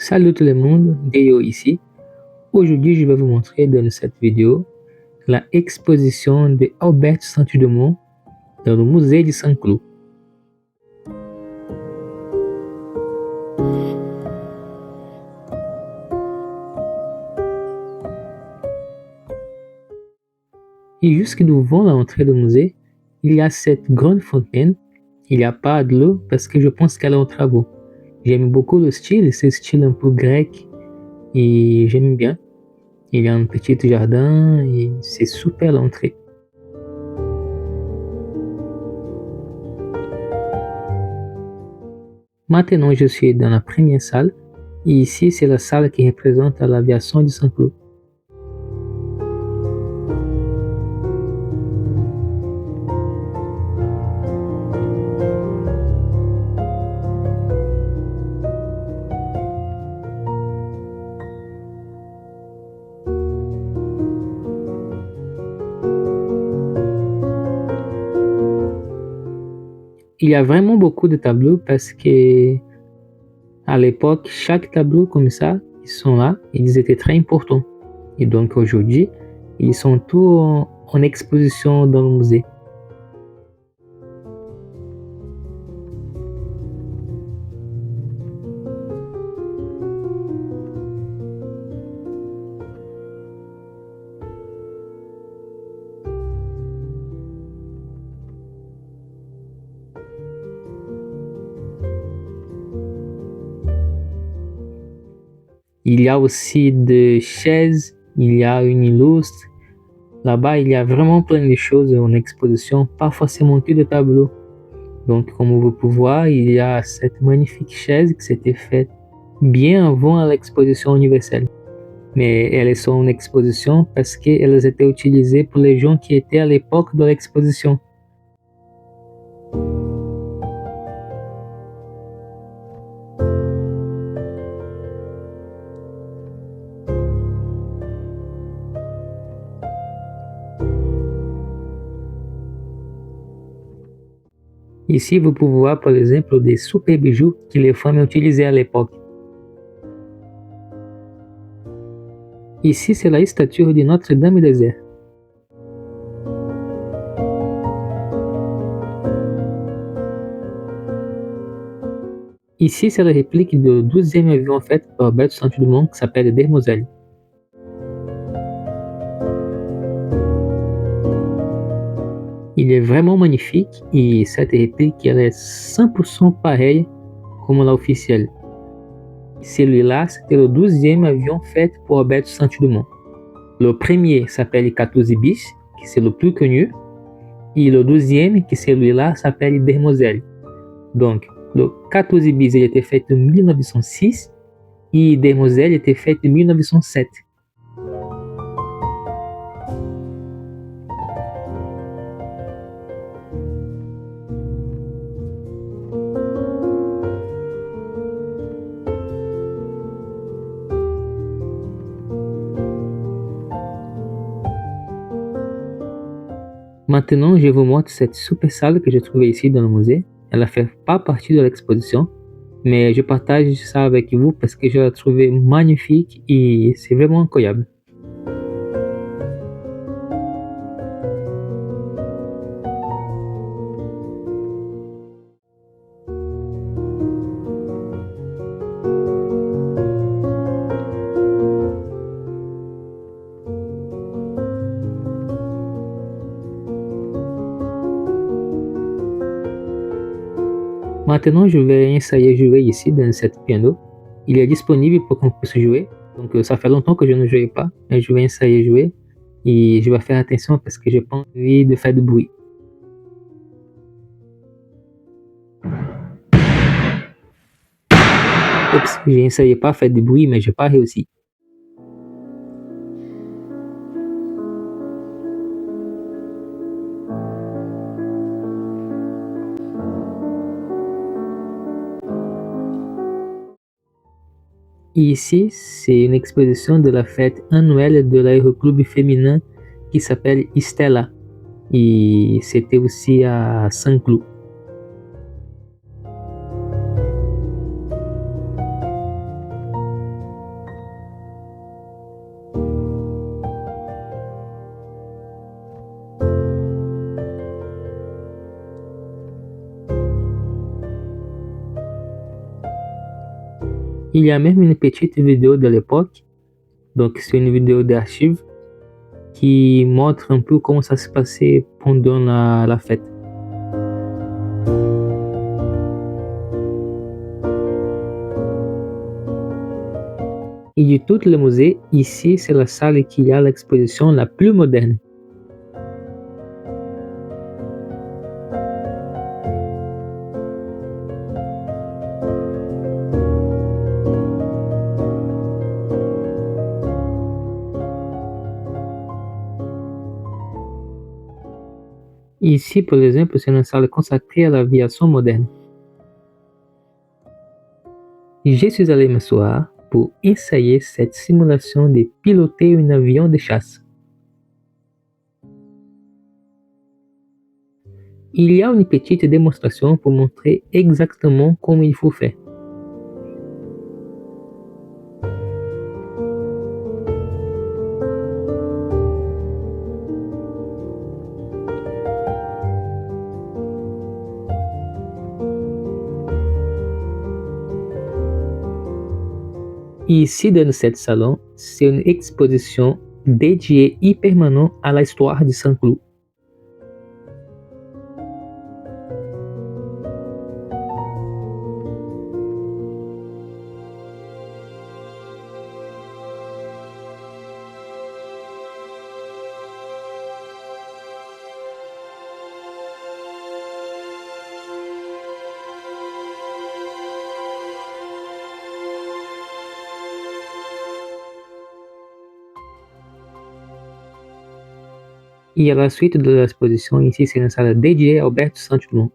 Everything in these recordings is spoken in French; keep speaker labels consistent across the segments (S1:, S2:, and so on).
S1: Salut tout le monde, Deyo ici. Aujourd'hui, je vais vous montrer dans cette vidéo la exposition de Albert Saint-Dumont dans le musée de Saint-Cloud. Et juste devant l'entrée du musée, il y a cette grande fontaine. Il n'y a pas de l'eau parce que je pense qu'elle est en travaux. J'aime beaucoup le style, c'est style un peu grec et j'aime bien. Il y a un petit jardin et c'est super l'entrée. Maintenant, je suis dans la première salle et ici, c'est la salle qui représente l'aviation de Saint-Cloud. Il y a vraiment beaucoup de tableaux parce que à l'époque, chaque tableau comme ça, ils sont là, ils étaient très importants. Et donc aujourd'hui, ils sont tous en exposition dans le musée. Il y a aussi des chaises, il y a une illustre. Là-bas, il y a vraiment plein de choses en exposition, pas forcément que de tableaux. Donc, comme vous pouvez voir, il y a cette magnifique chaise qui s'était faite bien avant l'exposition universelle. Mais elles sont en exposition parce qu'elles étaient utilisées pour les gens qui étaient à l'époque de l'exposition. Ici, vous pouvez voir, par exemple, des super bijoux que les femmes utilisaient à l'époque. Ici, c'est la statue de Notre-Dame des Airs. Ici, c'est la réplique du 12e avion fait par Albert Saint-Dumont qui s'appelle Demoiselle. Il est vraiment magnifique et cette réplique elle est 100% pareille comme l'officielle. Celui-là, c'était le 12e avion fait pour Albert Saint-Dumont. Le premier s'appelle 14 bis, qui c'est le plus connu, et le 12e, qui celui-là, s'appelle Demoiselle. Donc, le 14 bis il était fait en 1906 e Demoiselle était fait en 1907. Maintenant, je vous montre cette super salle que j'ai trouvée ici dans le musée. Elle ne fait pas partie de l'exposition, mais je partage ça avec vous parce que je l'ai trouvée magnifique et c'est vraiment incroyable. Maintenant, je vais essayer de jouer ici dans cette piano. Il est disponible pour qu'on puisse jouer. Donc, ça fait longtemps que je ne jouais pas, mais je vais essayer de jouer. Et je vais faire attention parce que j'ai pas envie de faire de bruit. Oups, j'ai essayé pas de faire de bruit, mais j'ai pas réussi. Ici, c'est une exposition de la fête annuelle de l'aéroclub féminin qui s'appelle Stella. Et c'était aussi à Saint-Cloud. Il y a même une petite vidéo de l'époque, donc c'est une vidéo d'archives qui montre un peu comment ça se passait pendant la fête. Et de tout le musée, ici c'est la salle qui a l'exposition la plus moderne. Ici, par exemple, c'est une salle consacrée à l'aviation moderne. Je suis allé m'asseoir pour essayer cette simulation de piloter un avion de chasse. Il y a une petite démonstration pour montrer exactement comment il faut faire. Ici, dans ce salon, c'est une exposition dédiée et permanente à l'histoire de Saint-Cloud. Et à la suite de l'exposition, ici, c'est une salle dédiée à Albert Saint-Dumont.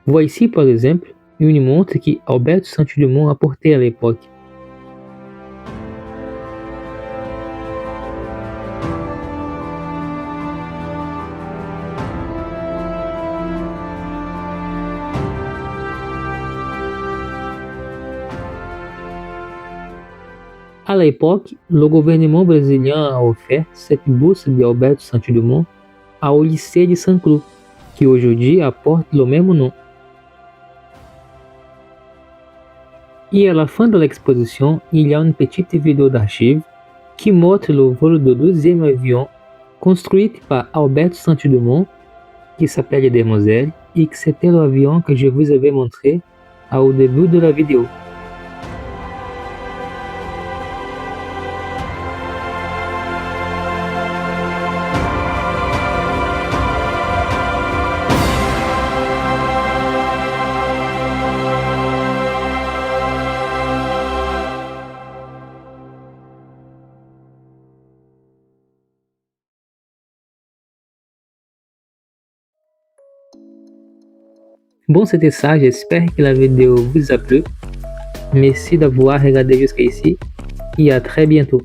S1: Voici par exemple une montre que Albert Saint-Dumont a portée à l'époque. À l'époque, le gouvernement brésilien a offert cette bourse de Albert Saint-Dumont au lycée de Saint-Cloud, qui aujourd'hui porte le même nom. Et à la fin de l'exposition, il y a une petite vidéo d'archives qui montre le vol du 12e avion construit par Albert Saint-Dumont, qui s'appelle Demoiselle, et que c'était l'avion que je vous avais montré au début de la vidéo. Bon, c'était ça, j'espère que la vidéo vous a plu. Merci d'avoir regardé jusqu'ici et à très bientôt.